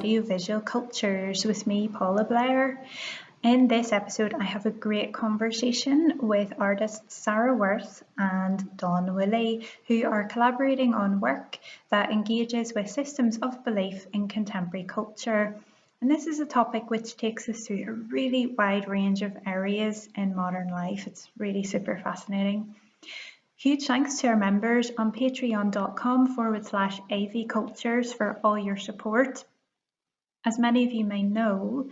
Audiovisual Cultures with me, Paula Blair. In this episode, I have a great conversation with artists Zara and Woolley, who are collaborating on work that engages with systems of belief in contemporary culture. And this is a topic which takes us through a really wide range of areas in modern life. It's really super fascinating. Huge thanks to our members on patreon.com/avcultures for all your support. As many of you may know,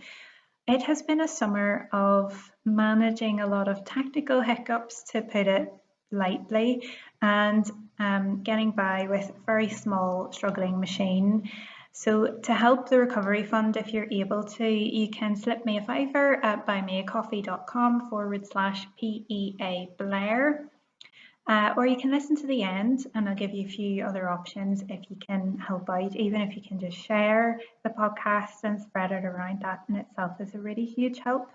it has been a summer of managing a lot of technical hiccups, to put it lightly, and getting by with a very small, struggling machine. So to help the recovery fund, if you're able to, you can slip me a fiver at buymeacoffee.com/PEA Blair. Or you can listen to the end and I'll give you a few other options if you can help out, even if you can just share the podcast and spread it around. That in itself is a really huge help.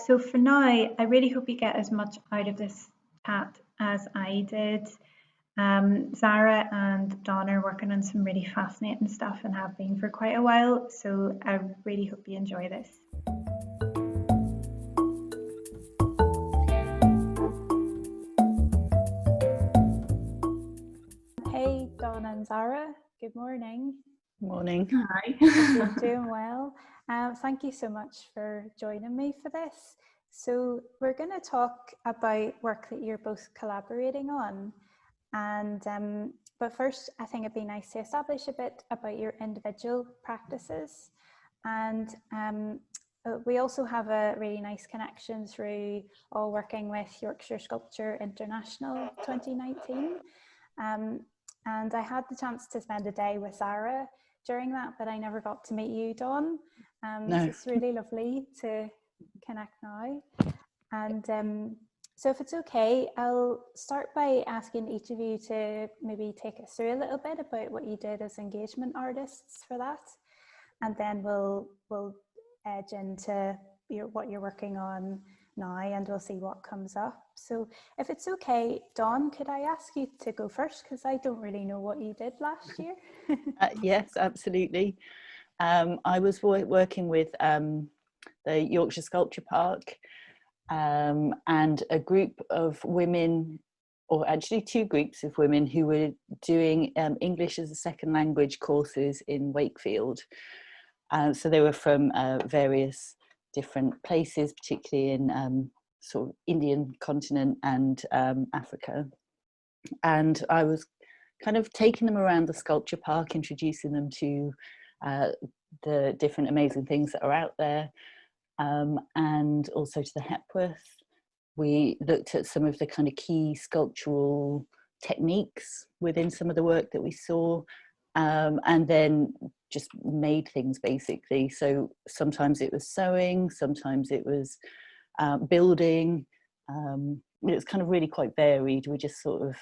So for now, I really hope you get as much out of this chat as I did. Zara and Dawn are working on some really fascinating stuff and have been for quite a while, so I really hope you enjoy this. Hey, Dawn and Zara, good morning. Morning. Hi. Hope you're doing well. Thank you so much for joining me for this. So we're going to talk about work that you're both collaborating on. And but first, I think it'd be nice to establish a bit about your individual practices. And we also have a really nice connection through all working with Yorkshire Sculpture International 2019. And I had the chance to spend a day with Zara during that, but I never got to meet you, Dawn. No. So it's really lovely to connect now. And so if it's okay, I'll start by asking each of you to maybe take us through a little bit about what you did as engagement artists for that. And then we'll edge into what you're working on now, and we'll see what comes up. So if it's okay, Dawn, could I ask you to go first, because I don't really know what you did last year? Yes, absolutely. I was working with the Yorkshire Sculpture Park and a group of women, or actually two groups of women, who were doing English as a second language courses in Wakefield. So they were from various different places, particularly in sort of Indian continent and Africa. And I was kind of taking them around the sculpture park, introducing them to the different amazing things that are out there, and also to the Hepworth. We looked at some of the kind of key sculptural techniques within some of the work that we saw, and then just made things basically. So sometimes it was sewing, sometimes it was building. It was kind of really quite varied. We just sort of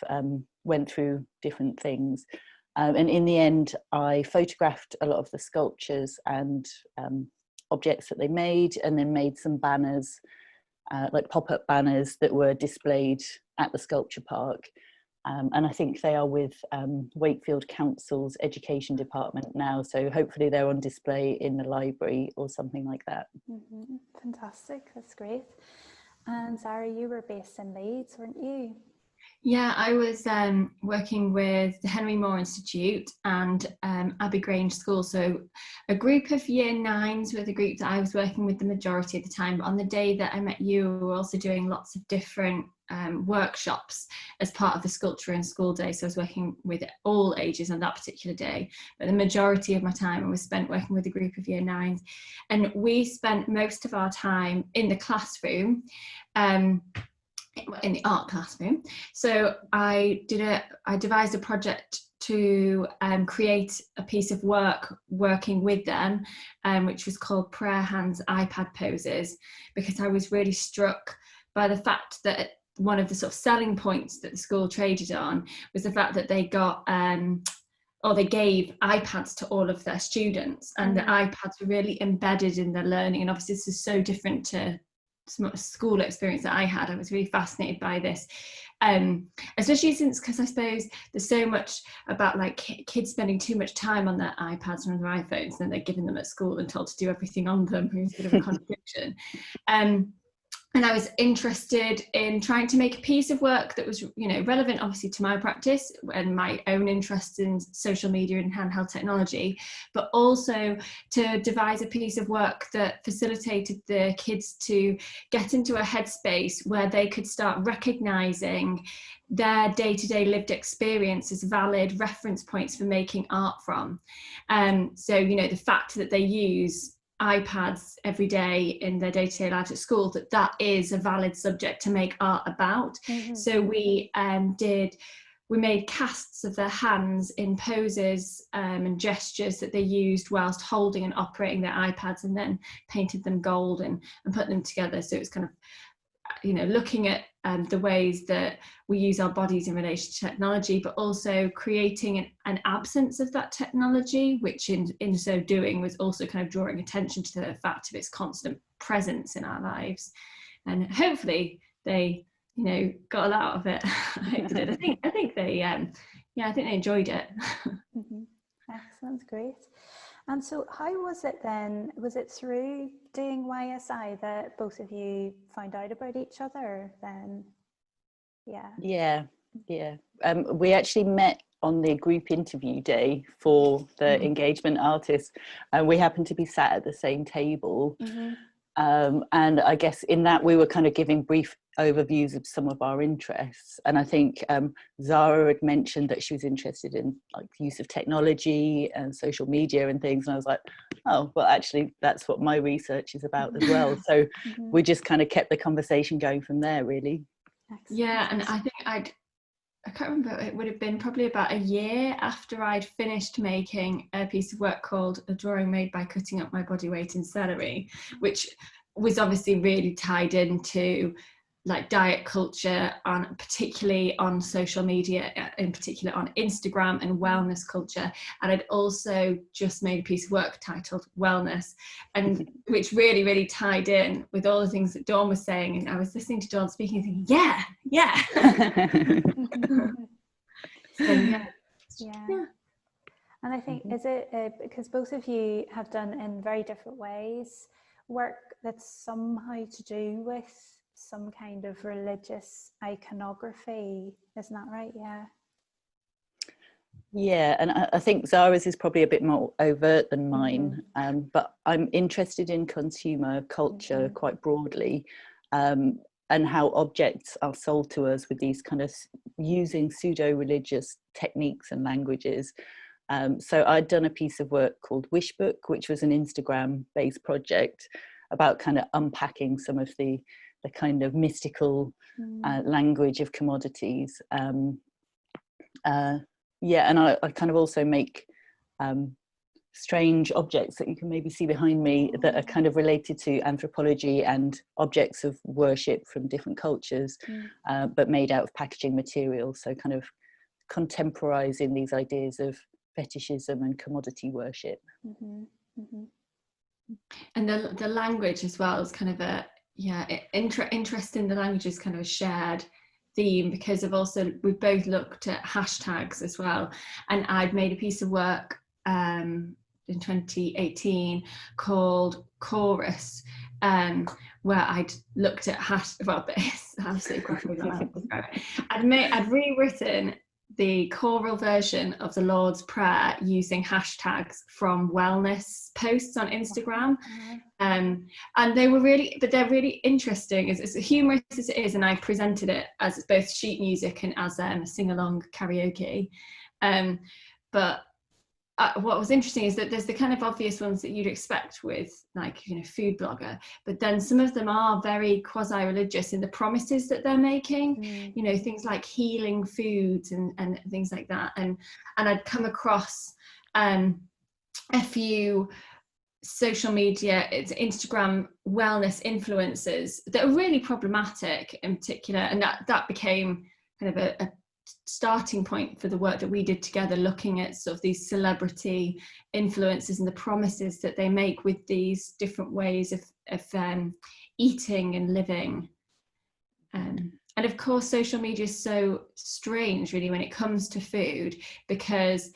went through different things. And in the end, I photographed a lot of the sculptures and objects that they made, and then made some banners, like pop-up banners that were displayed at the sculpture park. And I think they are with Wakefield Council's education department now, so hopefully they're on display in the library or something like that. Mm-hmm. Fantastic, that's great. And Zara, you were based in Leeds, weren't you? Yeah, I was working with the Henry Moore Institute and Abbey Grange School. So a group of year nines were the group that I was working with the majority of the time. But on the day that I met you, we were also doing lots of different workshops as part of the Sculpture in School Day. So I was working with all ages on that particular day. But the majority of my time was spent working with a group of year nines. And we spent most of our time in the classroom, in the art classroom. So I devised a project to create a piece of work working with them, which was called Prayer Hands iPad Poses, because I was really struck by the fact that one of the sort of selling points that the school traded on was the fact that they got or they gave iPads to all of their students, and the iPads were really embedded in their learning. And obviously this is so different to school experience that I had. I was really fascinated by this. especially since, because I suppose there's so much about like kids spending too much time on their iPads and on their iPhones, and they're given them at school and told to do everything on them. It's a bit of a contradiction. And I was interested in trying to make a piece of work that was, you know, relevant obviously to my practice and my own interest in social media and handheld technology, but also to devise a piece of work that facilitated the kids to get into a headspace where they could start recognizing their day-to-day lived experience as valid reference points for making art from. So, you know, the fact that they use iPads every day in their day-to-day lives at school, that is a valid subject to make art about. So we made casts of their hands in poses and gestures that they used whilst holding and operating their iPads, and then painted them gold and put them together. So it was kind of, you know, looking at the ways that we use our bodies in relation to technology, but also creating an absence of that technology, which in so doing was also kind of drawing attention to the fact of its constant presence in our lives. And hopefully they, you know, got a lot out of it. I think they enjoyed it. Excellent, great. And so how was it then? Was it through doing YSI that both of you found out about each other then? Yeah. We actually met on the group interview day for the engagement artists, and we happened to be sat at the same table. And I guess in that we were kind of giving brief overviews of some of our interests. And I think Zara had mentioned that she was interested in like the use of technology and social media and things. And I was like, oh, well, actually, that's what my research is about as well. So we just kind of kept the conversation going from there, really. Excellent. Yeah, and I think I can't remember, it would have been probably about a year after I'd finished making a piece of work called A Drawing Made by Cutting Up My Body Weight in Celery, which was obviously really tied into like diet culture, particularly on social media, in particular on Instagram, and wellness culture. And I'd also just made a piece of work titled Wellness, and which really, really tied in with all the things that Dawn was saying. And I was listening to Dawn speaking and thinking, yeah. So, yeah. And I think, is it because both of you have done in very different ways work that's somehow to do with some kind of religious iconography, isn't that right? Yeah, and I think Zara's is probably a bit more overt than mine, but I'm interested in consumer culture quite broadly, and how objects are sold to us with these kind of using pseudo-religious techniques and languages. So I'd done a piece of work called Wishbook, which was an Instagram-based project about kind of unpacking some of the kind of mystical language of commodities. And I kind of also make strange objects that you can maybe see behind me that are kind of related to anthropology and objects of worship from different cultures, but made out of packaging materials. So kind of contemporizing these ideas of fetishism and commodity worship. And the language as well is kind of a interest in the language is kind of a shared theme, because we've both looked at hashtags as well. And I'd made a piece of work in 2018 called Chorus, where I'd looked at it's absolutely crappy. I'd rewritten the choral version of the Lord's Prayer using hashtags from wellness posts on Instagram. And they're really interesting. As humorous as it is, and I presented it as both sheet music and as a sing-along karaoke. But what was interesting is that there's the kind of obvious ones that you'd expect with, like, you know, food blogger, but then some of them are very quasi-religious in the promises that they're making, you know, things like healing foods and things like that. And I'd come across a few social media, it's Instagram wellness influencers that are really problematic in particular, and that became kind of a starting point for the work that we did together, looking at sort of these celebrity influencers and the promises that they make with these different ways of eating and living. and of course social media is so strange really when it comes to food, because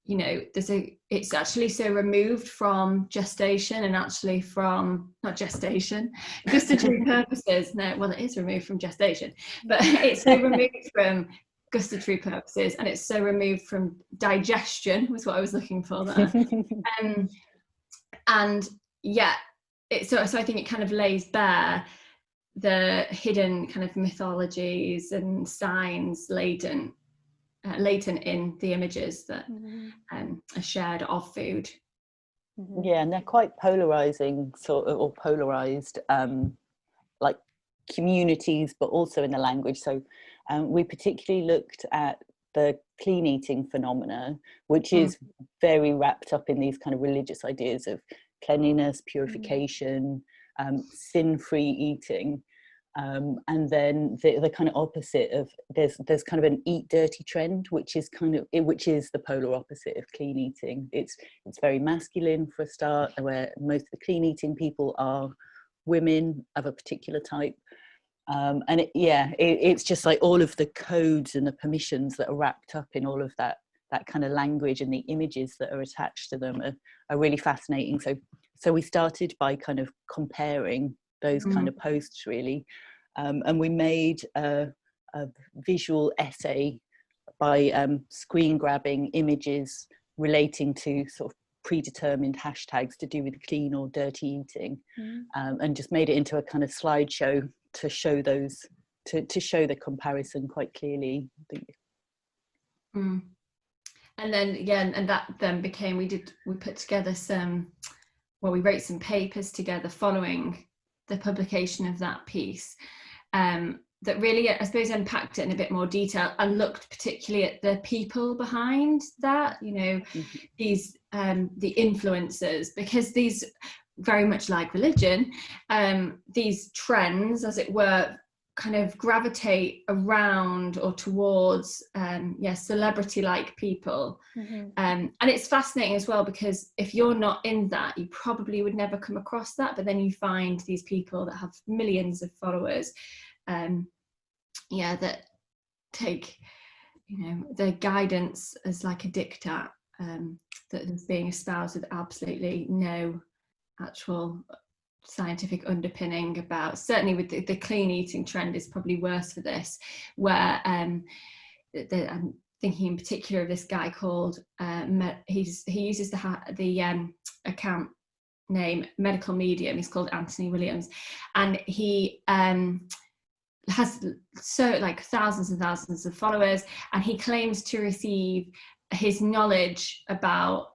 you know it's actually so removed from gestation, and actually from not gestation, gustatory purposes. No, well, it is removed from gestation, but it's so removed from gustatory purposes, and it's so removed from digestion was what I was looking for there. And yeah, so I think it kind of lays bare the hidden kind of mythologies and signs latent in the images that are shared of food. Yeah, and they're quite polarizing, sort of, or polarized, like communities, but also in the language. So we particularly looked at the clean eating phenomena, which is very wrapped up in these kind of religious ideas of cleanliness, purification, sin-free eating. And then the kind of opposite of there's kind of an eat dirty trend, which is the polar opposite of clean eating. It's very masculine for a start, where most of the clean eating people are women of a particular type, and it's just like all of the codes and the permissions that are wrapped up in all of that kind of language, and the images that are attached to them are really fascinating. So we started by kind of comparing those kind of posts really, and we made a visual essay by screen grabbing images relating to sort of predetermined hashtags to do with clean or dirty eating, and just made it into a kind of slideshow to show those, to show the comparison quite clearly. And then again, and that then became, we put together we wrote some papers together following the publication of that piece, that really, I suppose, unpacked it in a bit more detail and looked particularly at the people behind that, you know, these the influencers, because these, very much like religion, these trends, as it were, kind of gravitate around or towards celebrity-like people. And it's fascinating as well, because if you're not in that, you probably would never come across that, but then you find these people that have millions of followers, that take, you know, their guidance as like a diktat, that is being espoused with absolutely no actual scientific underpinning about. Certainly with the clean eating trend is probably worse for this, where I'm thinking in particular of this guy called he uses the account name Medical Medium. He's called Anthony Williams, and he has so like thousands and thousands of followers, and he claims to receive his knowledge about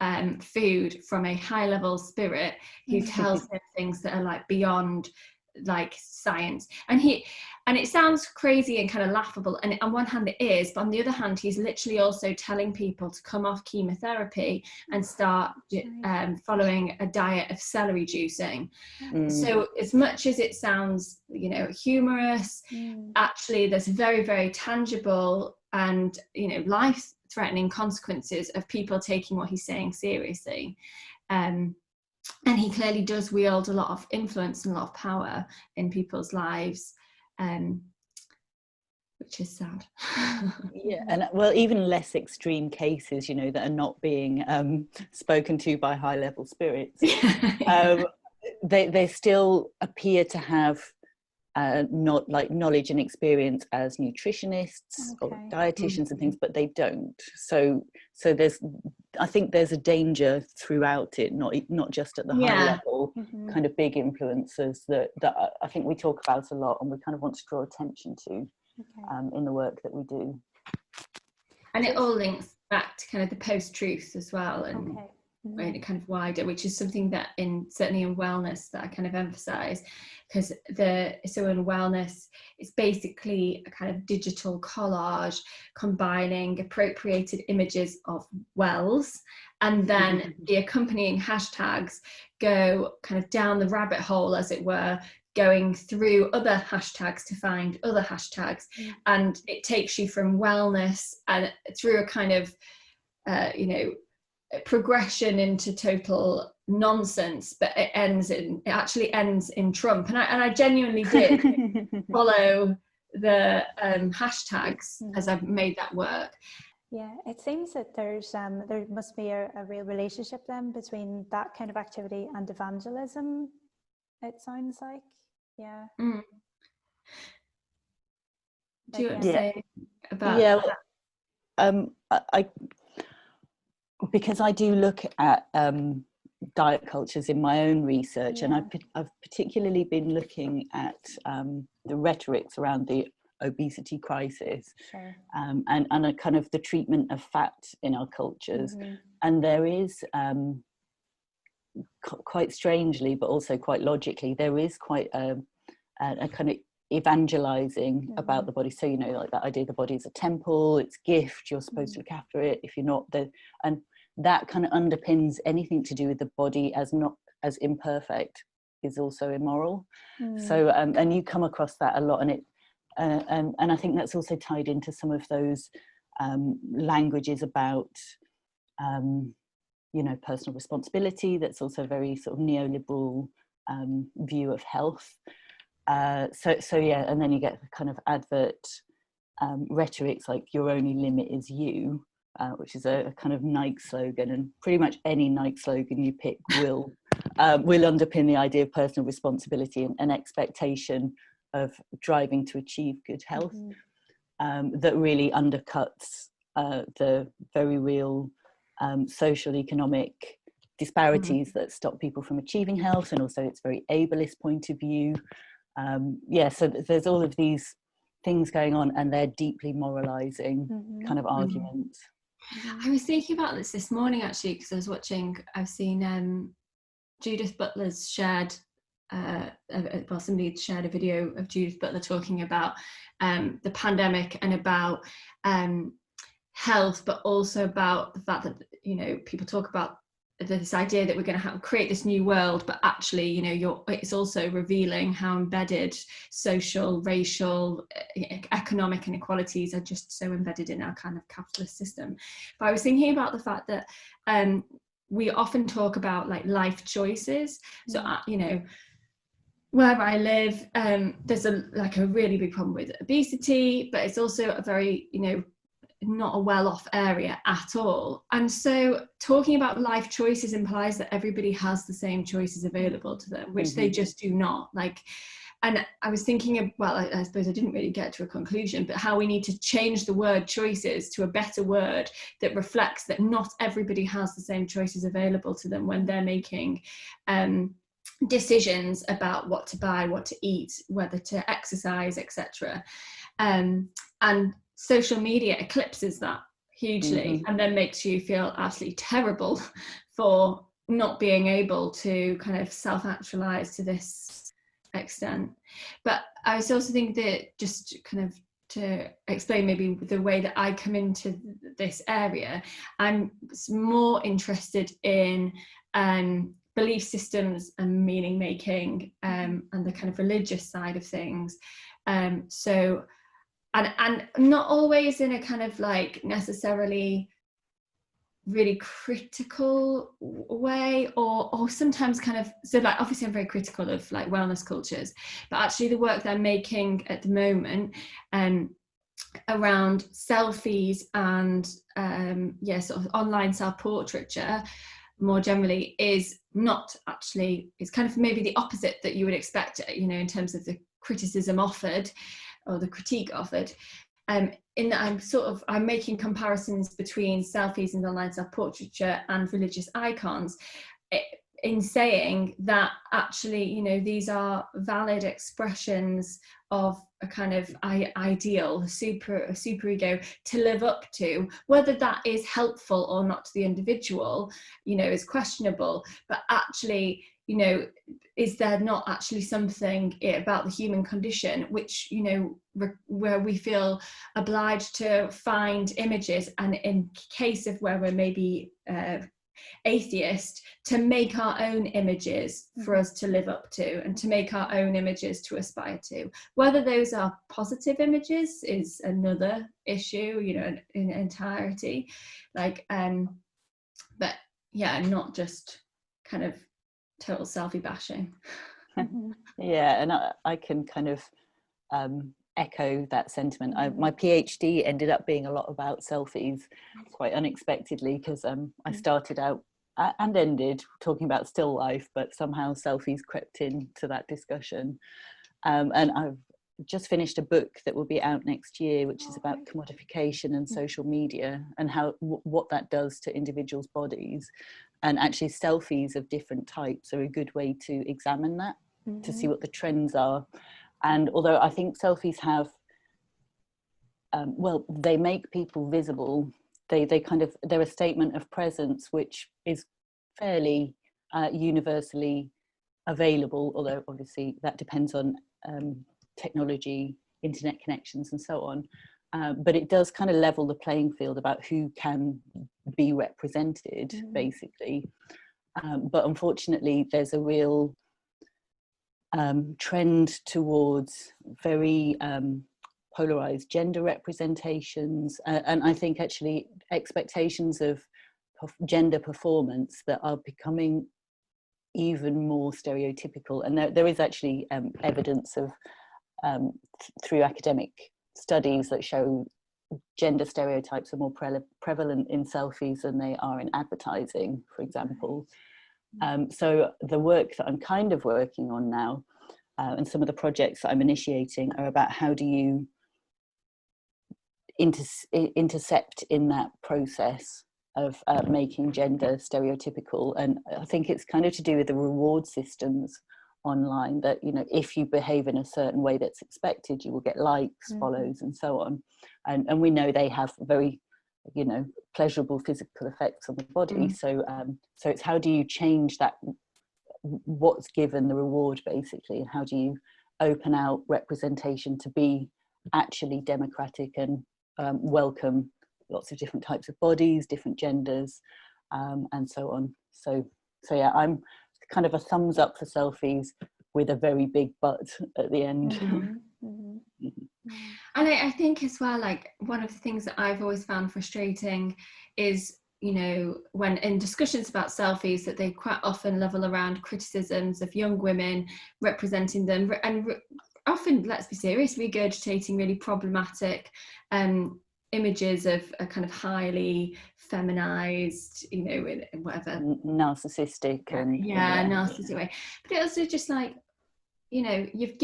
food from a high level spirit who tells him things that are like beyond like science, and it sounds crazy and kind of laughable, and on one hand it is, but on the other hand he's literally also telling people to come off chemotherapy and start following a diet of celery juicing. So as much as it sounds, you know, humorous, actually there's very, very tangible and, you know, life threatening consequences of people taking what he's saying seriously. And he clearly does wield a lot of influence and a lot of power in people's lives, which is sad. Yeah, and well, even less extreme cases, you know, that are not being spoken to by high level spirits, they still appear to have not like knowledge and experience as nutritionists or dietitians and things, but they don't. So I think there's a danger throughout it, not just at the high level, kind of big influencers that I think we talk about a lot, and we kind of want to draw attention to in the work that we do. And it all links back to kind of the post-truth as well, and kind of wider, which is something that certainly in wellness that I kind of emphasize, because so in wellness it's basically a kind of digital collage combining appropriated images of wells, and then the accompanying hashtags go kind of down the rabbit hole, as it were, going through other hashtags to find other hashtags, and it takes you from wellness and through a kind of progression into total nonsense, but it actually ends in Trump. And I genuinely did follow the hashtags as I've made that work. Yeah, it seems that there must be a real relationship then between that kind of activity and evangelism, it sounds like. Yeah. Mm. Do you want to Yeah. say about I because I do look at diet cultures in my own research, and I've particularly been looking at the rhetorics around the obesity crisis, and a kind of the treatment of fat in our cultures. And there is quite strangely, but also quite logically, there is quite a kind of evangelizing about the body. So, you know, like that idea the body is a temple, it's a gift, you're supposed to look after it. If you're not, and that kind of underpins anything to do with the body as not as imperfect is also immoral. So and you come across that a lot, and it and I think that's also tied into some of those languages about you know, personal responsibility. That's also a very sort of neoliberal view of health. So yeah, and then you get the kind of advert rhetorics like "your only limit is you," which is a kind of Nike slogan, and pretty much any Nike slogan you pick will underpin the idea of personal responsibility and an expectation of driving to achieve good health, that really undercuts the very real social economic disparities that stop people from achieving health, and also its very ableist point of view. So there's all of these things going on, and they're deeply moralizing kind of arguments. I was thinking about this morning actually, because I've seen Judith Butler's shared somebody shared a video of Judith Butler talking about the pandemic and about health, but also about the fact that, you know, people talk about this idea that we're going to create this new world, but actually, you know, it's also revealing how embedded social, racial, economic inequalities are just so embedded in our kind of capitalist system. But I was thinking about the fact that we often talk about like life choices. So you know, wherever I live, there's a really big problem with obesity, but it's also a very, you know, not a well-off area at all. And so talking about life choices implies that everybody has the same choices available to them, which they just do not. Like, and I was thinking of, well, I suppose I didn't really get to a conclusion, but how we need to change the word choices to a better word that reflects that not everybody has the same choices available to them when they're making decisions about what to buy, what to eat, whether to exercise, etc. And social media eclipses that hugely, and then makes you feel absolutely terrible for not being able to kind of self-actualize to this extent. But I was also thinking that, just kind of to explain maybe the way that I come into this area, I'm more interested in belief systems and meaning making, and the kind of religious side of things. So and not always in a kind of like necessarily really critical way, or sometimes kind of, so like obviously I'm very critical of like wellness cultures, but actually the work that I'm making at the moment around selfies and sort of online self-portraiture more generally is not actually, it's kind of maybe the opposite that you would expect, you know, in terms of the criticism offered or the critique offered, in that I'm making comparisons between selfies and online self-portraiture and religious icons, in saying that actually, you know, these are valid expressions of a kind of ideal, a super ego to live up to. Whether that is helpful or not to the individual, you know, is questionable, but actually, you know, is there not actually something about the human condition which, you know, where we feel obliged to find images, and in case of where we're maybe atheist, to make our own images for us to live up to, and to make our own images to aspire to. Whether those are positive images is another issue, you know, in entirety. Like, but yeah, not just kind of total selfie bashing. Yeah, and I can kind of echo that sentiment. My PhD ended up being a lot about selfies, quite unexpectedly, because I started out and ended talking about still life, but somehow selfies crept into that discussion. And I've just finished a book that will be out next year, which is about commodification and social media, and how what that does to individuals' bodies. And actually selfies of different types are a good way to examine that, to see what the trends are. And although I think selfies have, well, they make people visible, they're a statement of presence, which is fairly universally available, although obviously that depends on technology, internet connections and so on. But it does kind of level the playing field about who can be represented, basically. But unfortunately, there's a real trend towards very polarized gender representations, and I think actually expectations of gender performance that are becoming even more stereotypical. And there is actually evidence of through academic studies that show gender stereotypes are more prevalent in selfies than they are in advertising, for example. So the work that I'm kind of working on now, and some of the projects that I'm initiating, are about how do you intercept in that process of making gender stereotypical. And I think it's kind of to do with the reward systems online, that, you know, if you behave in a certain way that's expected, you will get likes, follows and so on. And we know they have very, you know, pleasurable physical effects on the body. So so it's how do you change that, what's given the reward, basically, and how do you open out representation to be actually democratic and welcome lots of different types of bodies, different genders, and so on. So yeah, I'm kind of a thumbs up for selfies with a very big but at the end. And I think as well, like, one of the things that I've always found frustrating is, you know, when in discussions about selfies, that they quite often level around criticisms of young women, representing them, and often, let's be serious, regurgitating really problematic images of a kind of highly feminized, you know, in whatever narcissistic and narcissistic way. But it also just like, you know, you've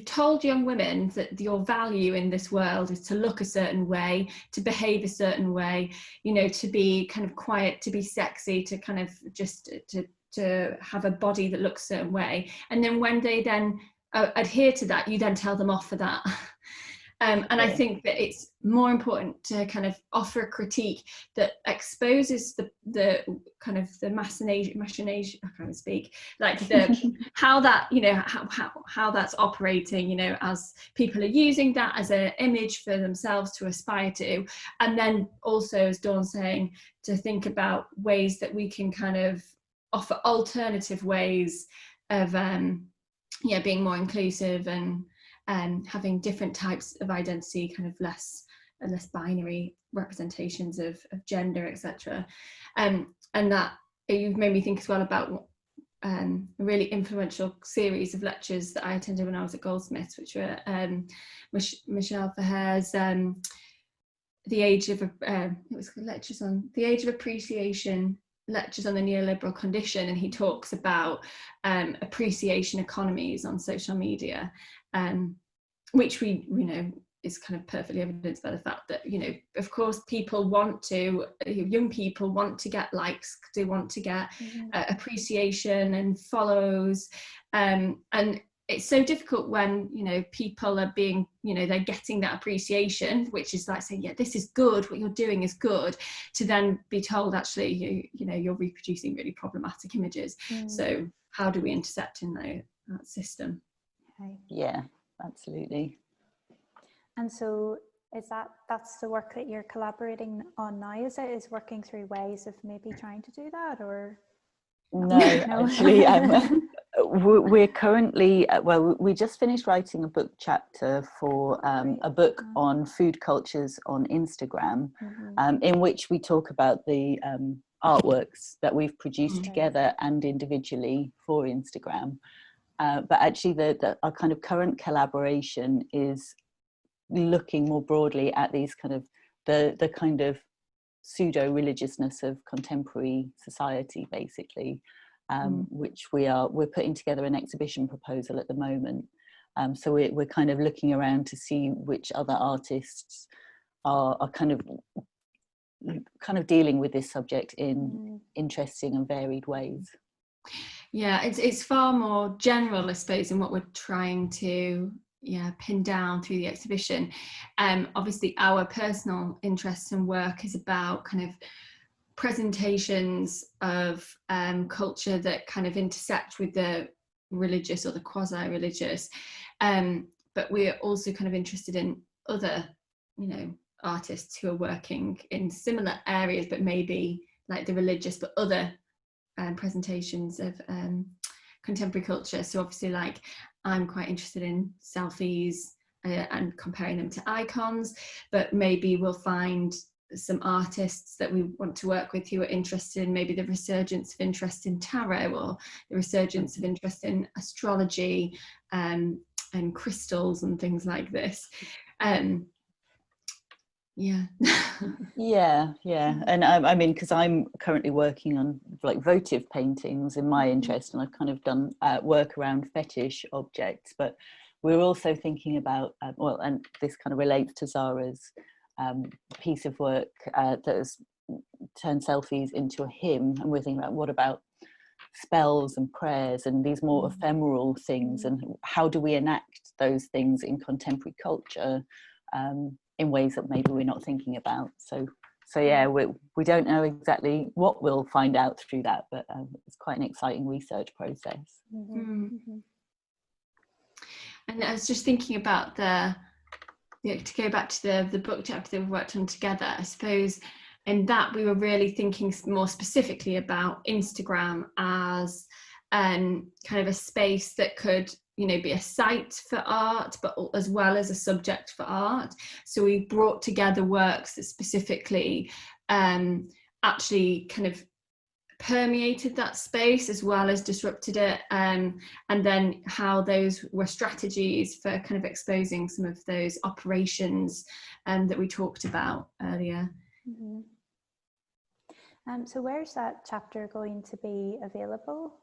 told young women that your value in this world is to look a certain way, to behave a certain way, you know, to be kind of quiet, to be sexy, to kind of just to have a body that looks a certain way. And then when they then adhere to that, you then tell them off for that. And I think that it's more important to kind of offer a critique that exposes the kind of the machination, I can't speak, like the how that, you know, how that's operating, you know, as people are using that as an image for themselves to aspire to. And then also, as Dawn's saying, to think about ways that we can kind of offer alternative ways of being more inclusive and having different types of identity, kind of less binary representations of gender, etc. And that you've made me think as well about a really influential series of lectures that I attended when I was at Goldsmiths, which were Michelle Faher's The Age of it was lectures on the Age of Appreciation, lectures on the neoliberal condition, and he talks about appreciation economies on social media, which we know is kind of perfectly evidenced by the fact that, you know, of course, young people want to get likes, they want to get appreciation and follows, and it's so difficult when, you know, people are being, you know, they're getting that appreciation, which is like saying, yeah, this is good, what you're doing is good, to then be told, actually, you know, you're reproducing really problematic images. So how do we intercept in that system? Yeah, absolutely. And so that's the work that you're collaborating on now, is working through ways of maybe trying to do that, or? No. Actually, we're currently, we just finished writing a book chapter for a book on food cultures on Instagram, in which we talk about the artworks that we've produced together and individually for Instagram. But actually our kind of current collaboration is looking more broadly at these kind of the kind of pseudo-religiousness of contemporary society, basically, which we're putting together an exhibition proposal at the moment. So we're kind of looking around to see which other artists are kind of dealing with this subject in interesting and varied ways. Yeah, it's far more general, I suppose, in what we're trying to pin down through the exhibition. Obviously our personal interests and work is about kind of presentations of culture that kind of intersect with the religious or the quasi-religious, but we're also kind of interested in other, you know, artists who are working in similar areas but maybe like the religious but other presentations of contemporary culture. So obviously, like, I'm quite interested in selfies and comparing them to icons, but maybe we'll find some artists that we want to work with who are interested in maybe the resurgence of interest in tarot, or the resurgence of interest in astrology and crystals and things like this. Yeah. And I mean, because I'm currently working on like votive paintings in my interest, and I've kind of done work around fetish objects, but we're also thinking about and this kind of relates to Zara's piece of work that has turned selfies into a hymn, and we're thinking about what about spells and prayers and these more ephemeral things, and how do we enact those things in contemporary culture in ways that maybe we're not thinking about. So yeah, we don't know exactly what we'll find out through that, but it's quite an exciting research process. And I was just thinking about to go back to the book chapter that we worked on together, I suppose in that we were really thinking more specifically about Instagram as kind of a space that could, you know, be a site for art, but as well as a subject for art. So we brought together works that specifically actually kind of permeated that space as well as disrupted it, and then how those were strategies for kind of exposing some of those operations that we talked about earlier. So where's that chapter going to be available?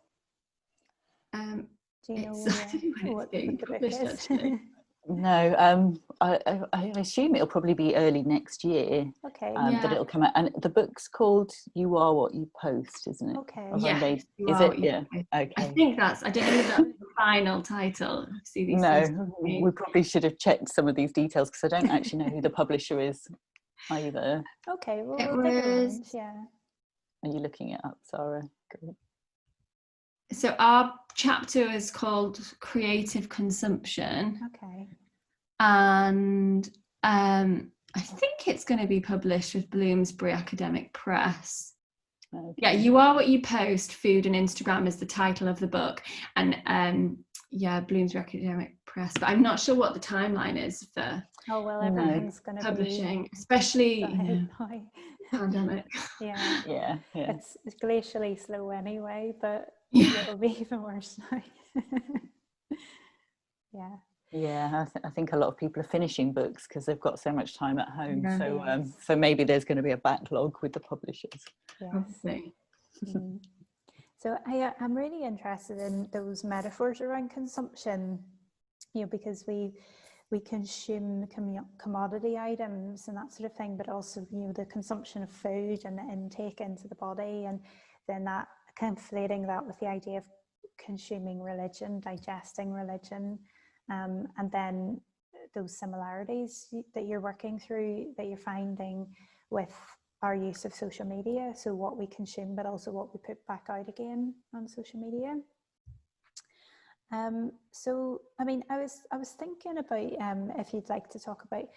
Do you know what the book is? No, I assume it'll probably be early next year. Okay. That it'll come out, and the book's called "You Are What You Post," isn't it? Okay. Yeah. Is it? Yeah. Okay. I think I don't know if that's the final title. We probably should have checked some of these details because I don't actually know who the publisher is either. Okay. Well, we'll dig around. Yeah. Are you looking it up, Zara? Great. So our chapter is called Creative Consumption. Okay. And I think it's going to be published with Bloomsbury Academic Press. Okay. Yeah, You Are What You Post, Food and Instagram is the title of the book. And Bloomsbury Academic Press. But I'm not sure what the timeline is for everything's going to publishing, especially pandemic. Yeah. It's glacially slow anyway, but it'll be even worse now. I think a lot of people are finishing books because they've got so much time at home. So maybe there's going to be a backlog with the publishers. Probably. So I'm really interested in those metaphors around consumption, you know, because we consume commodity items and that sort of thing, but also, you know, the consumption of food and the intake into the body, and then that conflating that with the idea of consuming religion, digesting religion, and then those similarities that you're working through, that you're finding with our use of social media. So what we consume, but also what we put back out again on social media. So, I mean, I was thinking about if you'd like to talk about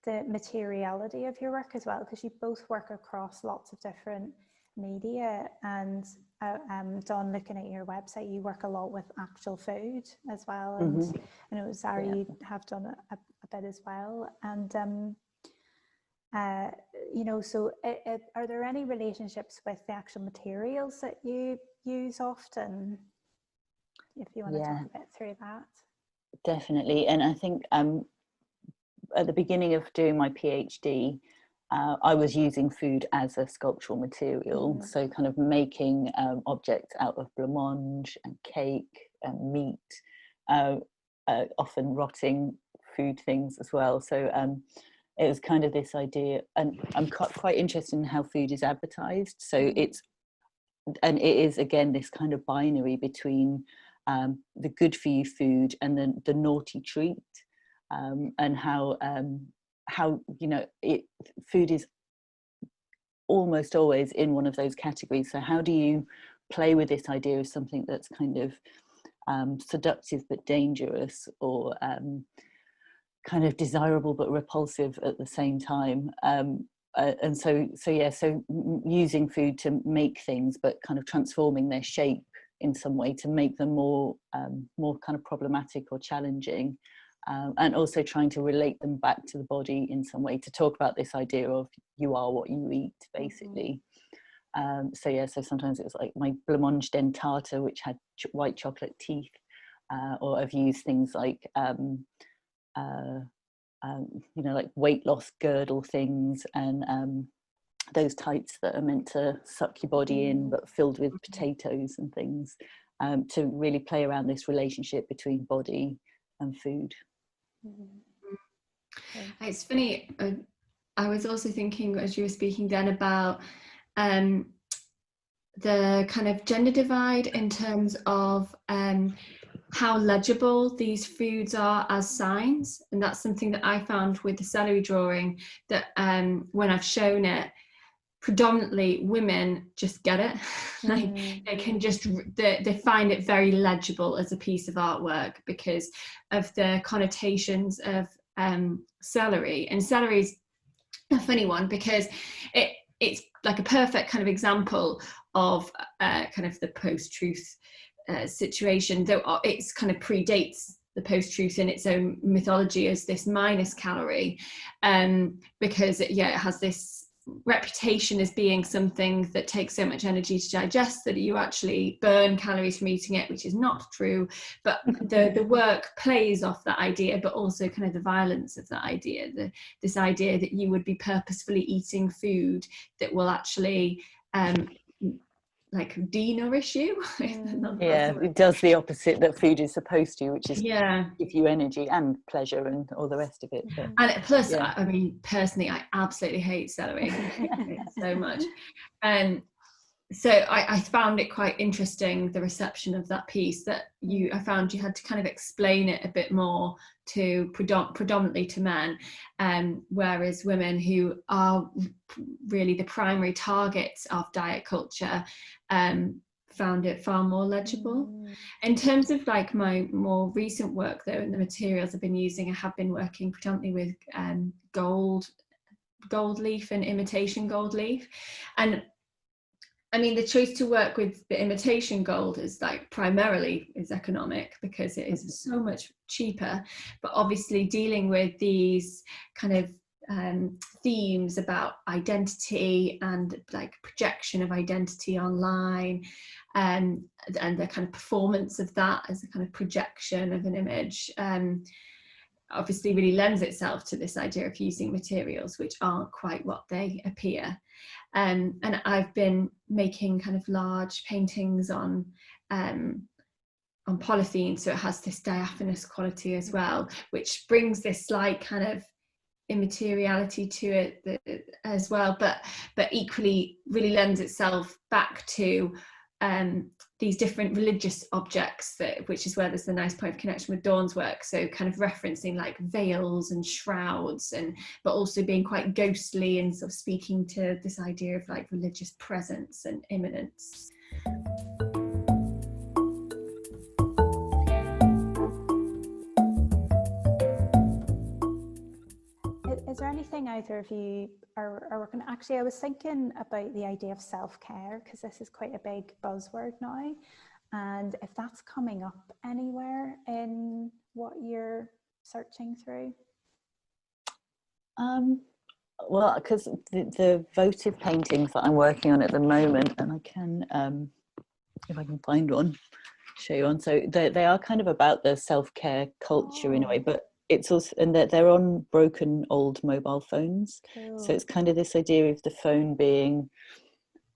the materiality of your work as well, because you both work across lots of different media, and Dawn, looking at your website, you work a lot with actual food as well, and I know Zara, you have done a bit as well, and you know, so are there any relationships with the actual materials that you use often? if you want to talk a bit through that. Definitely. And I think at the beginning of doing my PhD, I was using food as a sculptural material, so kind of making objects out of blancmange and cake and meat, often rotting food things as well. So it was kind of this idea, and I'm quite interested in how food is advertised. So it is again this kind of binary between the good for you food and then the naughty treat, and how food is almost always in one of those categories. So how do you play with this idea of something that's kind of seductive but dangerous, or kind of desirable but repulsive at the same time? And so using food to make things, but kind of transforming their shape in some way to make them more kind of problematic or challenging. And also trying to relate them back to the body in some way, to talk about this idea of you are what you eat, basically. So sometimes it was like my blancmange dentata, which had white chocolate teeth, or I've used things like like weight loss girdle things, and those tights that are meant to suck your body in but filled with potatoes and things, to really play around this relationship between body and food. It's funny, I was also thinking as you were speaking then about the kind of gender divide in terms of how legible these foods are as signs, and that's something that I found with the celery drawing, that when I've shown it, predominantly women just get it. Like they can just they find it very legible as a piece of artwork because of the connotations of celery. And celery is a funny one because it's like a perfect kind of example of kind of the post-truth situation, though it's kind of predates the post-truth in its own mythology as this minus calorie, because it has this reputation as being something that takes so much energy to digest that you actually burn calories from eating it, which is not true. But the work plays off that idea, but also kind of the violence of that idea, this idea that you would be purposefully eating food that will actually like de-nourish you. It does the opposite that food is supposed to, which is give you energy and pleasure and all the rest of it. But, and plus, I mean, personally, I absolutely hate celery so much. So I found it quite interesting, the reception of that piece, that I found you had to kind of explain it a bit more to predominantly to men, whereas women, who are really the primary targets of diet culture, found it far more legible. In terms of like my more recent work though, and the materials I've been using, I have been working predominantly with gold leaf and imitation gold leaf. And I mean, the choice to work with the imitation gold is like primarily is economic because it is so much cheaper, but obviously dealing with these kind of themes about identity and like projection of identity online, and the kind of performance of that as a kind of projection of an image, obviously really lends itself to this idea of using materials which aren't quite what they appear. And I've been making kind of large paintings on polythene, so it has this diaphanous quality as well, which brings this slight kind of immateriality to it as well, but equally really lends itself back to these different religious objects, which is where there's the nice point of connection with Dawn's work. So kind of referencing like veils and shrouds, but also being quite ghostly and sort of speaking to this idea of like religious presence and immanence. Is there anything either of you are working? Actually, I was thinking about the idea of self-care, because this is quite a big buzzword now, and if that's coming up anywhere in what you're searching through. Well, because the votive paintings that I'm working on at the moment, and I can, if I can find one, show you on. So they are kind of about the self-care culture in a way, but it's also, and they're on broken old mobile phones. Cool. So it's kind of this idea of the phone being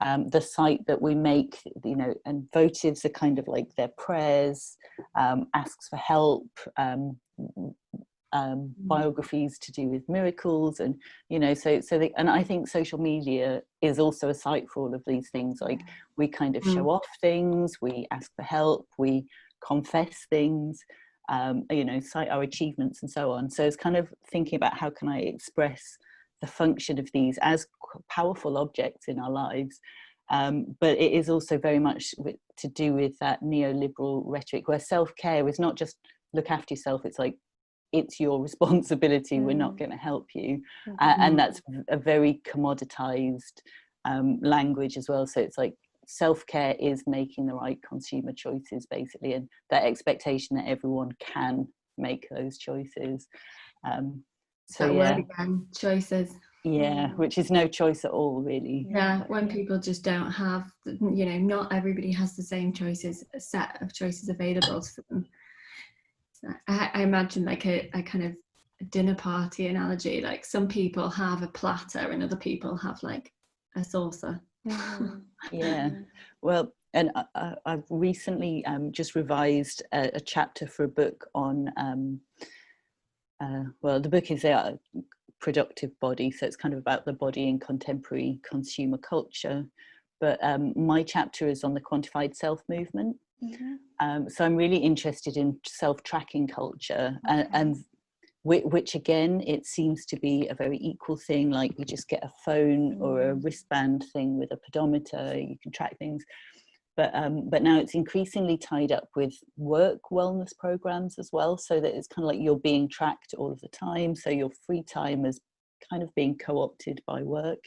the site that we make, you know, and votives are kind of like their prayers, asks for help, biographies to do with miracles, and you know, and I think social media is also a site for all of these things. Like we kind of show off things, we ask for help, we confess things, you know, cite our achievements and so on. So it's kind of thinking about how can I express the function of these as powerful objects in our lives. But it is also very much to do with that neoliberal rhetoric where self-care is not just look after yourself, it's like it's your responsibility, we're not going to help you. And that's a very commoditized language as well. So it's like self-care is making the right consumer choices basically, and that expectation that everyone can make those choices. So that yeah, word again, choices. Yeah, which is no choice at all, really. Yeah, when people just don't have, you know, not everybody has the same choices, a set of choices available to them. So I imagine like a kind of dinner party analogy, like some people have a platter and other people have like a saucer. Yeah, well, and I've recently just revised a chapter for a book on, well, the book is productive body, so it's kind of about the body in contemporary consumer culture, but my chapter is on the quantified self movement. So I'm really interested in self-tracking culture, and which again, it seems to be a very equal thing, like you just get a phone or a wristband thing with a pedometer, you can track things. But now it's increasingly tied up with work wellness programs as well, so that it's kind of like you're being tracked all of the time, so your free time is kind of being co-opted by work.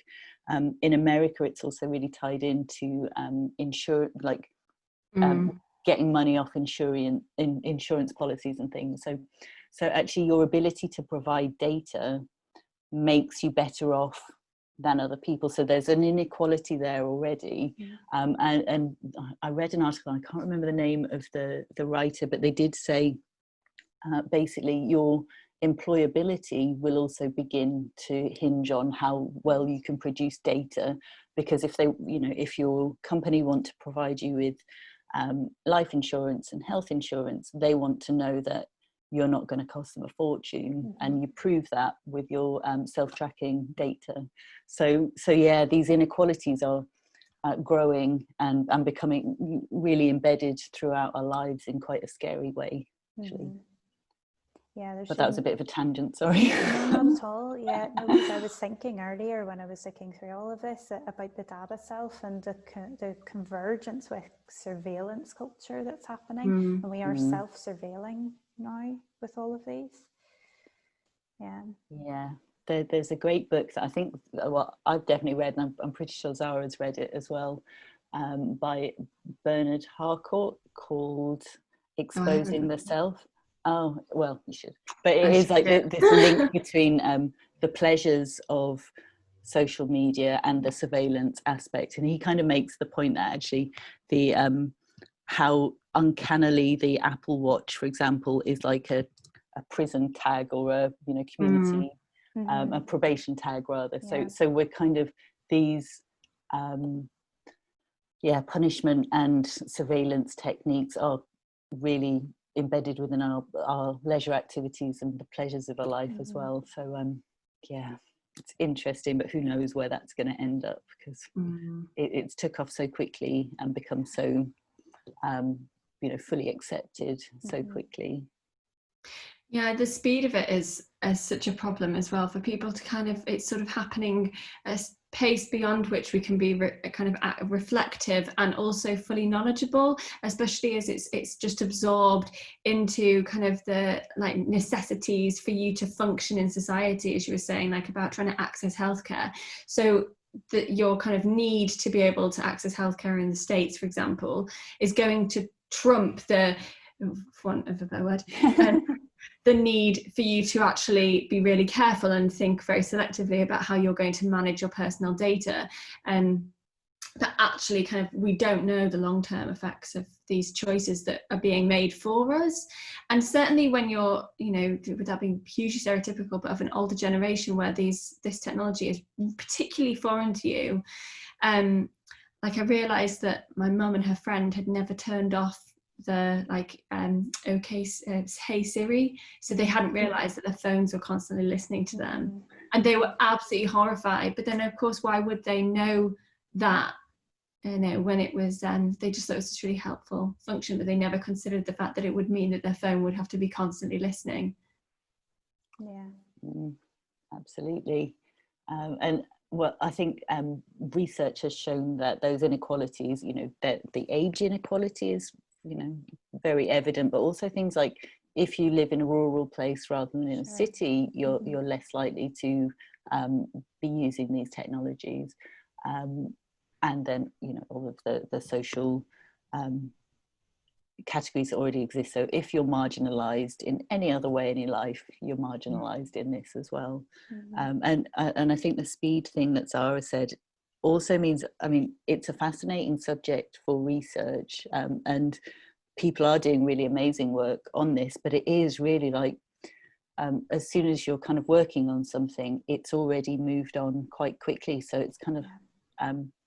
In America, it's also really tied into getting money off insurance policies and things. So actually your ability to provide data makes you better off than other people. So there's an inequality there already. And I read an article, I can't remember the name of the writer, but they did say basically your employability will also begin to hinge on how well you can produce data, because if your company want to provide you with life insurance and health insurance, they want to know that you're not going to cost them a fortune, and you prove that with your self-tracking data. So yeah, these inequalities are growing and becoming really embedded throughout our lives in quite a scary way, actually. Yeah, but that was a bit of a tangent, sorry. No, not at all. Yeah, no, because I was thinking earlier when I was looking through all of this about the data self and the convergence with surveillance culture that's happening, and we are self-surveilling now with all of these. Yeah, there's a great book that I think, well, I've definitely read, and I'm pretty sure Zara's read it as well, by Bernard Harcourt, called Exposing the Self. Oh, well, you should. But it is like this link between the pleasures of social media and the surveillance aspect. And he kind of makes the point that actually the how uncannily the Apple Watch, for example, is like a prison tag, or a community, a probation tag rather. So we're kind of these punishment and surveillance techniques are really embedded within our leisure activities and the pleasures of our life as well. So it's interesting, but who knows where that's going to end up, because it's took off so quickly and become so fully accepted so quickly. Yeah, the speed of it is such a problem as well for people to kind of, it's sort of happening at a pace beyond which we can be kind of reflective and also fully knowledgeable, especially as it's just absorbed into kind of the like necessities for you to function in society, as you were saying, like about trying to access healthcare. So that your kind of need to be able to access healthcare in the States, for example, is going to trump the, for want of a better word, the need for you to actually be really careful and think very selectively about how you're going to manage your personal data. And that actually kind of we don't know the long-term effects of these choices that are being made for us. And certainly when you're, you know, without being hugely stereotypical, but of an older generation where this technology is particularly foreign to you, like I realized that my mum and her friend had never turned off the Hey Siri, so they hadn't realized that their phones were constantly listening to them, and they were absolutely horrified. But then of course, why would they know that, you know, when it was they just thought it was this really helpful function, but they never considered the fact that it would mean that their phone would have to be constantly listening. Absolutely. And well, I think research has shown that those inequalities, you know, that the age inequality is, you know, very evident, but also things like if you live in a rural place rather than in a city, you're less likely to be using these technologies. And then, you know, all of the social categories that already exist. So if you're marginalized in any other way in your life, you're marginalized in this as well. And I think the speed thing that Zara said also means, I mean, it's a fascinating subject for research, and people are doing really amazing work on this, but it is really like, as soon as you're kind of working on something, it's already moved on quite quickly. So it's kind of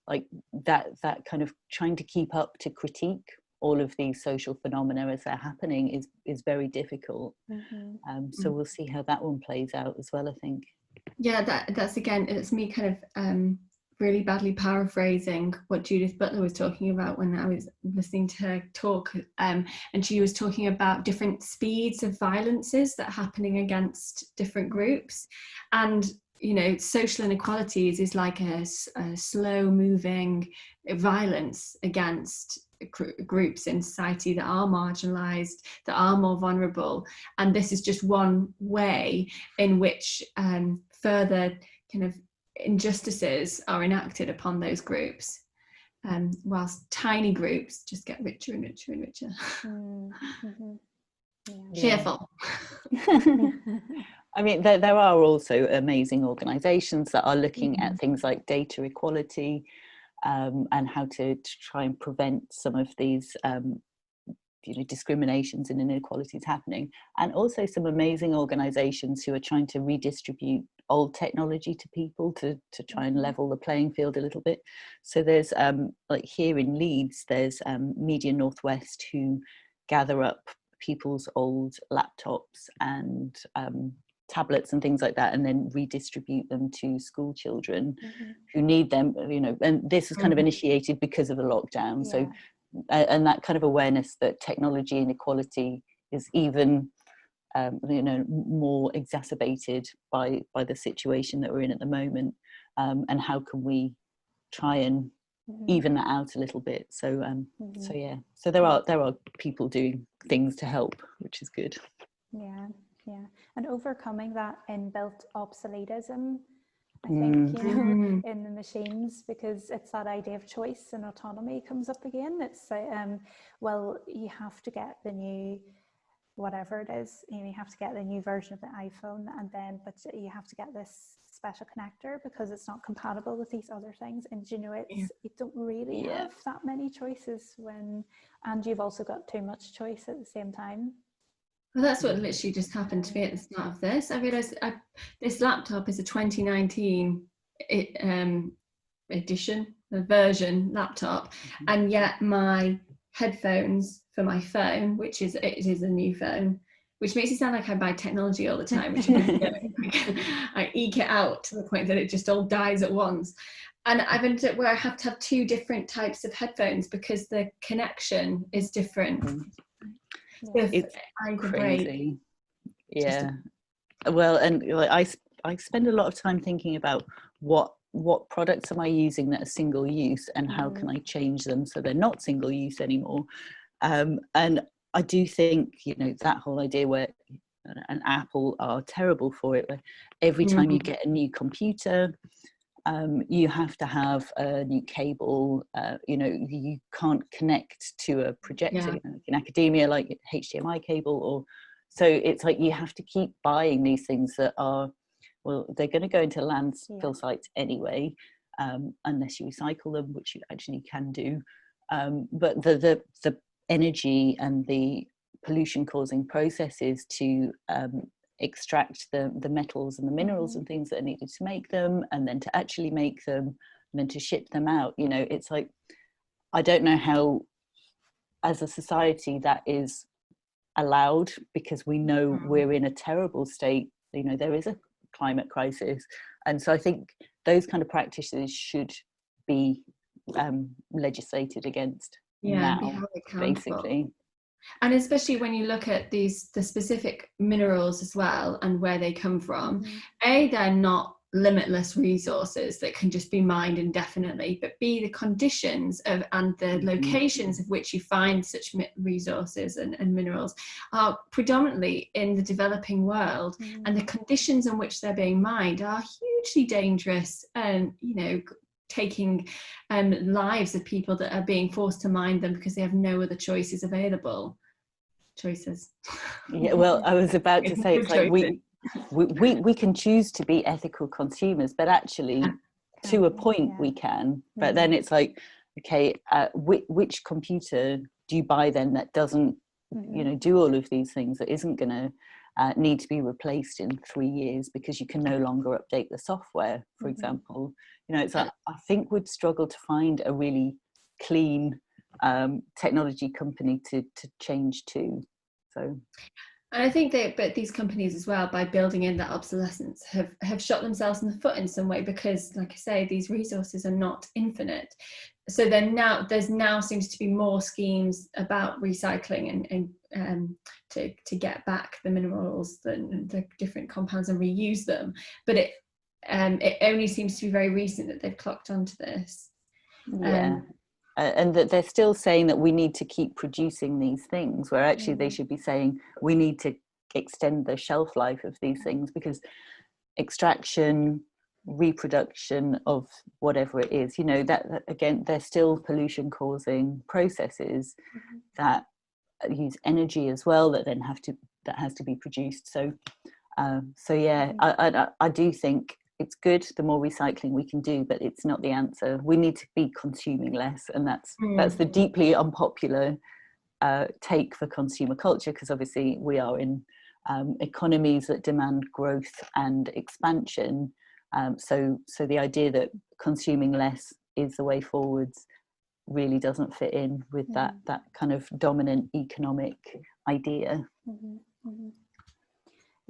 like that kind of trying to keep up to critique all of these social phenomena as they're happening is very difficult. So we'll see how that one plays out as well, I think. Yeah, that's again, it's me kind of really badly paraphrasing what Judith Butler was talking about when I was listening to her talk, and she was talking about different speeds of violences that are happening against different groups. And you know, social inequalities is like a slow moving violence against groups in society that are marginalized, that are more vulnerable. And this is just one way in which further kind of injustices are enacted upon those groups, whilst tiny groups just get richer and richer and richer. Cheerful. I mean, there are also amazing organisations that are looking at things like data equality, and how to try and prevent some of these you know, discriminations and inequalities happening, and also some amazing organisations who are trying to redistribute old technology to people to try and level the playing field a little bit. So there's like here in Leeds, there's Media Northwest, who gather up people's old laptops and tablets and things like that, and then redistribute them to school children who need them, you know. And this was kind of initiated because of the lockdown. So and that kind of awareness that technology inequality is even you know, more exacerbated by the situation that we're in at the moment, and how can we try and even that out a little bit. So so yeah, so there are people doing things to help, which is good. Yeah, and overcoming that inbuilt obsoletism, I think, you know, in the machines, because it's that idea of choice and autonomy comes up again. It's well, you have to get the new whatever it is, you know, you have to get the new version of the iPhone, and then but you have to get this special connector because it's not compatible with these other things. And you know, it's you don't really have that many choices when, and you've also got too much choice at the same time. Well, that's what literally just happened to me at the start of this. I realised this laptop is a 2019 edition, a version laptop, and yet my headphones for my phone, which is it is a new phone, which makes it sound like I buy technology all the time, which I eke it out to the point that it just all dies at once. And I've ended up where I have to have two different types of headphones because the connection is different. It's crazy. Well, and like I spend a lot of time thinking about what products am I using that are single use, and how can I change them so they're not single use anymore. And I do think, you know, that whole idea where, and Apple are terrible for it, where every time you get a new computer, you have to have a new cable. You know, you can't connect to a projector, you know, like in academia, like HDMI cable, or so it's like you have to keep buying these things that are, well, they're going to go into landfill sites anyway. unless you recycle them, which you actually can do. But the energy and the pollution causing processes to extract the metals and the minerals and things that are needed to make them, and then to actually make them, and then to ship them out, you know, it's like, I don't know how as a society that is allowed, because we know we're in a terrible state, you know, there is a climate crisis, and so I think those kind of practices should be legislated against now, basically. And especially when you look at the specific minerals as well and where they come from, they're not limitless resources that can just be mined indefinitely, but B, the conditions of and the locations of which you find such resources and minerals are predominantly in the developing world, and the conditions in which they're being mined are hugely dangerous, and you know, taking lives of people that are being forced to mine them because they have no other choices available. Yeah, well, I was about to say, it's like we can choose to be ethical consumers, but actually to a point we can, but then it's like, okay, which computer do you buy then that doesn't you know, do all of these things, that isn't going to need to be replaced in 3 years because you can no longer update the software, for example. You know, it's like, I think we'd struggle to find a really clean technology company to change to. So, and I think but these companies as well, by building in that obsolescence, have shot themselves in the foot in some way, because, like I say, these resources are not infinite. So there's now seems to be more schemes about recycling and to get back the minerals, the different compounds, and reuse them. But it only seems to be very recent that they've clocked onto this. And that they're still saying that we need to keep producing these things, where actually they should be saying we need to extend the shelf life of these things, because extraction, reproduction of whatever it is, you know, that again, they're still pollution causing processes that use energy as well, that then has to be produced. So yeah, I do think it's good the more recycling we can do, but it's not the answer. We need to be consuming less, and that's the deeply unpopular take for consumer culture, because obviously we are in economies that demand growth and expansion. So the idea that consuming less is the way forwards really doesn't fit in with that kind of dominant economic idea.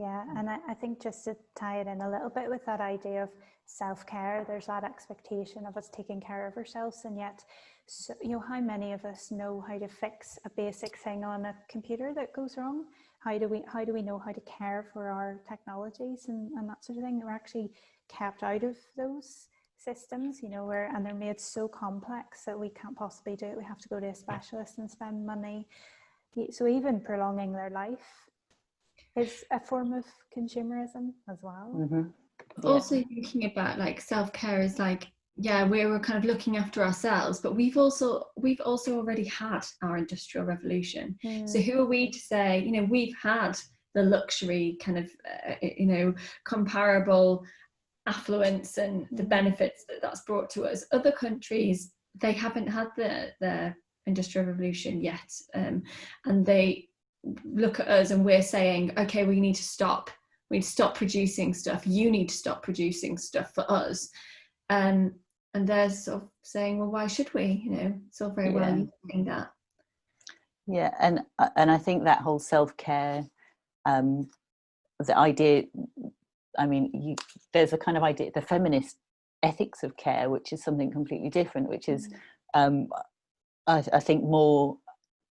Yeah, and I think just to tie it in a little bit with that idea of self-care, there's that expectation of us taking care of ourselves, and yet, so, you know, how many of us know how to fix a basic thing on a computer that goes wrong? How do we know how to care for our technologies and that sort of thing? We're actually kept out of those systems, you know, and they're made so complex that we can't possibly do it. We have to go to a specialist and spend money. So even prolonging their life is a form of consumerism as well. Also thinking about like self-care is like, yeah, we were kind of looking after ourselves, but we've also already had our industrial revolution. So who are we to say, you know, we've had the luxury kind of you know, comparable affluence and the benefits that's brought to us. Other countries, they haven't had the industrial revolution yet, and they look at us and we're saying, okay, we need to stop producing stuff, you need to stop producing stuff for us, and they're sort of saying, well, why should we, you know, it's all very well you saying that. And I think that whole self-care, the idea, I mean, there's a kind of idea, the feminist ethics of care, which is something completely different, which is I think more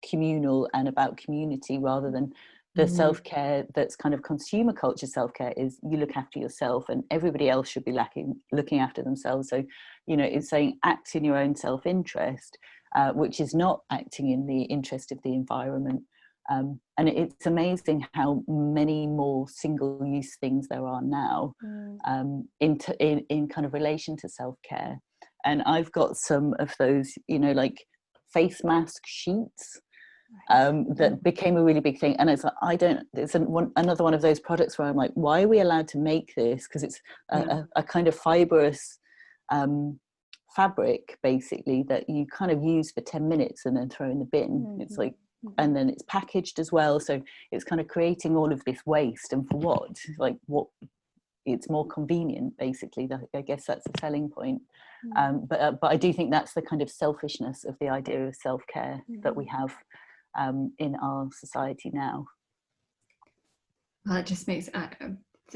communal and about community, rather than the self-care that's kind of consumer culture. Self-care is you look after yourself and everybody else should be looking after themselves. So, you know, it's saying act in your own self-interest, which is not acting in the interest of the environment. And it's amazing how many more single-use things there are now in kind of relation to self-care. And I've got some of those, you know, like face mask sheets that became a really big thing. And it's like, it's another one of those products where I'm like, why are we allowed to make this? Because it's a kind of fibrous fabric basically that you kind of use for 10 minutes and then throw in the bin. It's like, and then it's packaged as well, so it's kind of creating all of this waste, and for what? Like, what? It's more convenient, basically. I guess that's the selling point. But I do think that's the kind of selfishness of the idea of self-care that we have in our society now. Well, it just makes,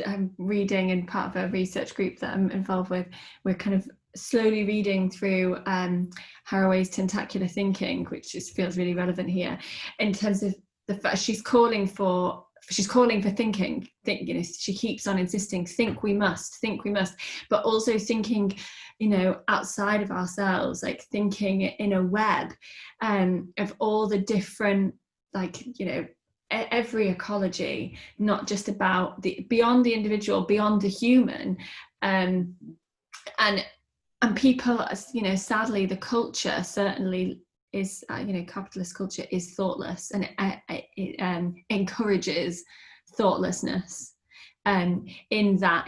I'm reading, and part of a research group that I'm involved with, we're kind of slowly reading through Haraway's Tentacular Thinking, which just feels really relevant here, in terms of the fact she's calling for thinking. You know, she keeps on insisting, think we must, but also thinking, you know, outside of ourselves, like thinking in a web of all the different, like, you know, every ecology, not just about beyond the individual, beyond the human, and people, you know, sadly the culture certainly is, you know, capitalist culture is thoughtless, and it encourages thoughtlessness, in that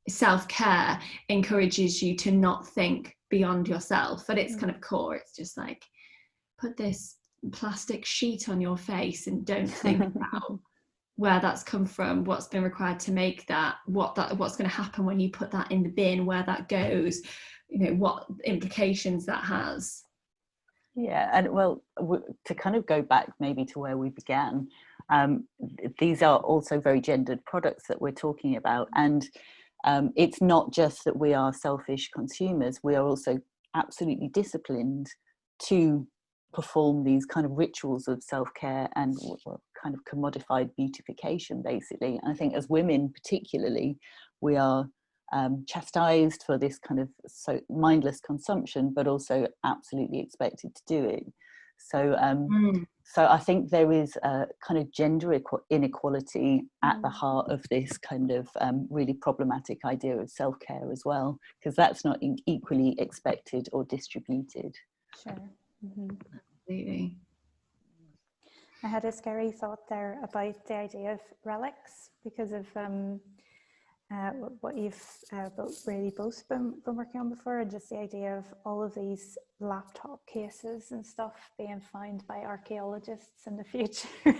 self-care encourages you to not think beyond yourself. At its kind of core, it's just like, put this plastic sheet on your face and don't think about where that's come from, what's been required to make that, what's going to happen when you put that in the bin, where that goes, you know, what implications that has. Yeah, and well, to kind of go back maybe to where we began, these are also very gendered products that we're talking about, and it's not just that we are selfish consumers, we are also absolutely disciplined to perform these kind of rituals of self-care and kind of commodified beautification, basically. And I think as women particularly, we are chastised for this kind of mindless consumption, but also absolutely expected to do it. So so I think there is a kind of gender inequality at the heart of this kind of really problematic idea of self-care as well, because that's not equally expected or distributed. Sure. Absolutely. I had a scary thought there about the idea of relics, because of what you've really both been working on before, and just the idea of all of these laptop cases and stuff being found by archaeologists in the future. There's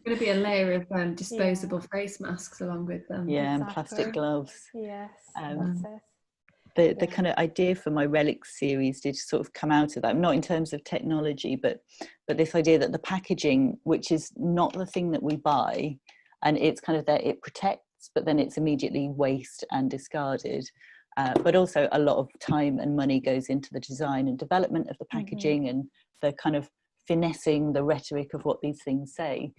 going to be a layer of disposable face masks along with them. Yeah, exactly. And plastic gloves. Yes, Um, that's it. The kind of idea for my relics series did sort of come out of that, not in terms of technology, but this idea that the packaging, which is not the thing that we buy, and it's kind of that it protects, but then it's immediately waste and discarded. But also a lot of time and money goes into the design and development of the packaging and the kind of finessing the rhetoric of what these things say.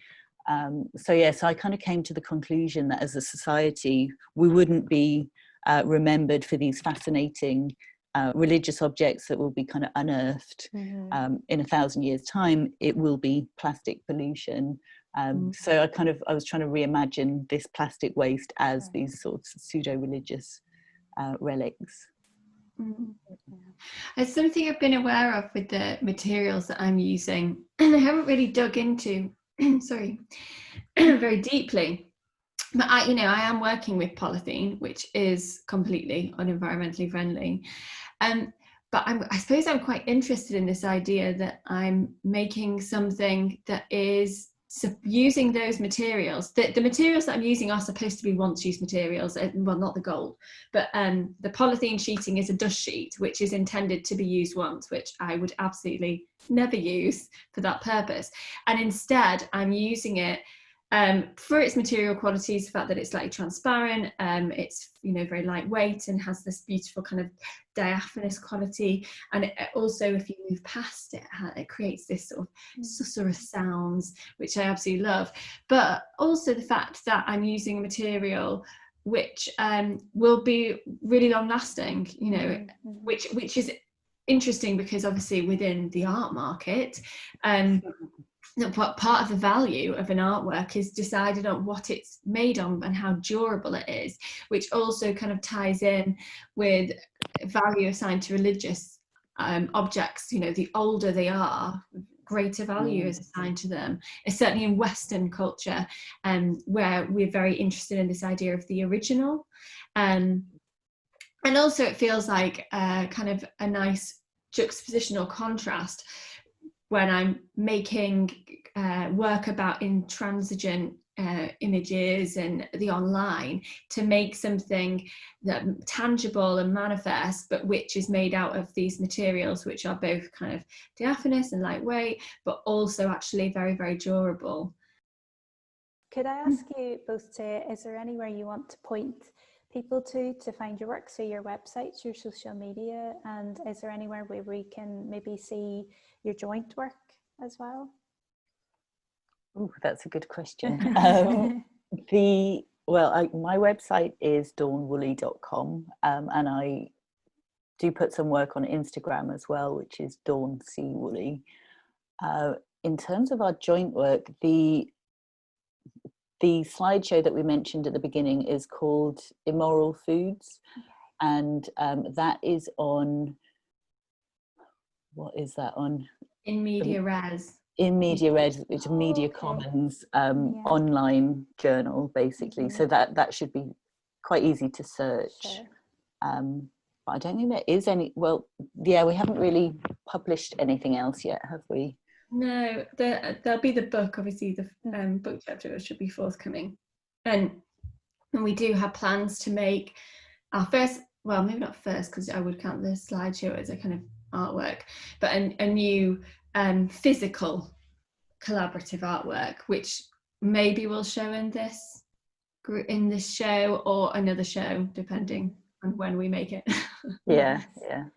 So I kind of came to the conclusion that as a society, we wouldn't be remembered for these fascinating religious objects that will be kind of unearthed in 1,000 years' time. It will be plastic pollution. So I was trying to reimagine this plastic waste as these sorts of pseudo-religious relics. It's something I've been aware of with the materials that I'm using, and I haven't really dug into very deeply. But I am working with polythene, which is completely unenvironmentally friendly. But I suppose I'm quite interested in this idea that I'm making something that is using those materials. The materials that I'm using are supposed to be once-use materials, well, not the gold, but the polythene sheeting is a dust sheet, which is intended to be used once, which I would absolutely never use for that purpose. And instead, I'm using it for its material qualities, the fact that it's slightly transparent, it's very lightweight and has this beautiful kind of diaphanous quality, and it also, if you move past it, it creates this sort of susurrus sounds, which I absolutely love. But also the fact that I'm using a material which will be really long lasting, which is interesting, because obviously within the art market, part of the value of an artwork is decided on what it's made on and how durable it is, which also kind of ties in with value assigned to religious objects. The older they are, greater value is assigned to them. It's certainly in Western culture, where we're very interested in this idea of the original. And also it feels like kind of a nice juxtaposition or contrast when I'm making work about intransigent images and the online, to make something that tangible and manifest, but which is made out of these materials which are both kind of diaphanous and lightweight, but also actually very, very durable. Could I ask you both is there anywhere you want to point people to find your work? So your websites, your social media, and is there anywhere where we can maybe see your joint work as well? Oh, that's a good question. My website is dawnwoolley.com, and I do put some work on Instagram as well, which is Dawn C Woolley. In terms of our joint work, the slideshow that we mentioned at the beginning is called Immoral Foods, and that is on, what is that on? In Media Res. In Media Res, it's a Media Commons online journal, basically. So that should be quite easy to search. Sure. But I don't think there is any. Well, yeah, we haven't really published anything else yet, have we? No, there'll be the book, obviously the book chapter should be forthcoming, and we do have plans to make our first, well, maybe not first, because I would count the slideshow as a kind of artwork, but a new physical collaborative artwork, which maybe we'll show in this show or another show, depending on when we make it. Yeah.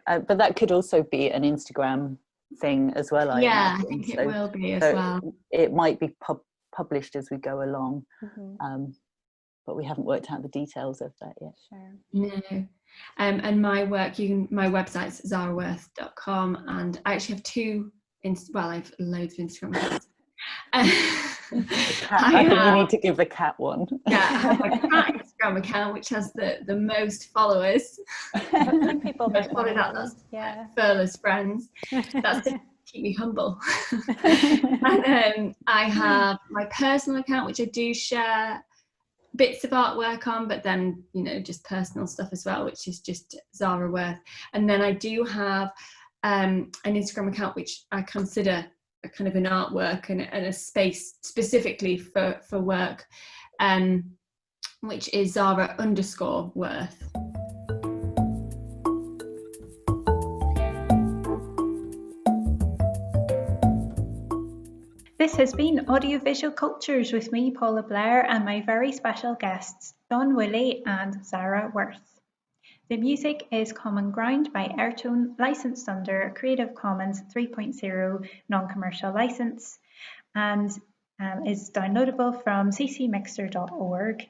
But that could also be an Instagram thing as well. I imagine. I think it will be as well. It might be published as we go along, but we haven't worked out the details of that yet. Sure. No. And my work, my website's zaraworth.com, and I actually have two. I have loads of Instagram accounts. I think you need to give the cat one. Yeah, I have a cat Instagram account which has the most followers. People that follow that. That's Furless friends. That's to keep me humble. And I have my personal account, which I do share bits of artwork on, but then just personal stuff as well, which is just Zara Worth. And then I do have an Instagram account which I consider a kind of an artwork and a space specifically for work, which is Zara_Worth. This has been Audiovisual Cultures with me, Paula Blair, and my very special guests, Dawn Woolley and Zara Worth. The music is Common Ground by Airtone, licensed under Creative Commons 3.0 non-commercial license, and is downloadable from ccmixter.org.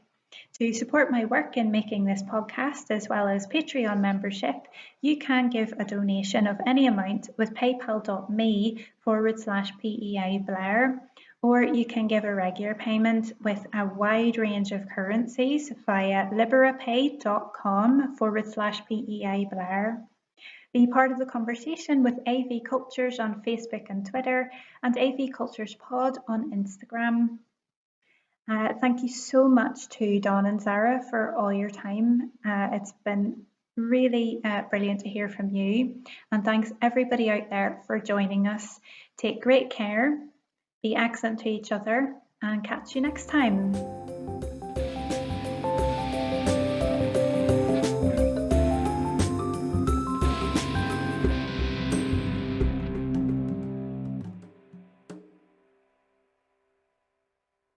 To support my work in making this podcast, as well as Patreon membership, you can give a donation of any amount with paypal.me/PEI Blair, or you can give a regular payment with a wide range of currencies via liberapay.com/PEI Blair. Be part of the conversation with AV Cultures on Facebook and Twitter, and AV Cultures Pod on Instagram. Thank you so much to Dawn and Zara for all your time. It's been really brilliant to hear from you. And thanks everybody out there for joining us. Take great care, be excellent to each other, and catch you next time.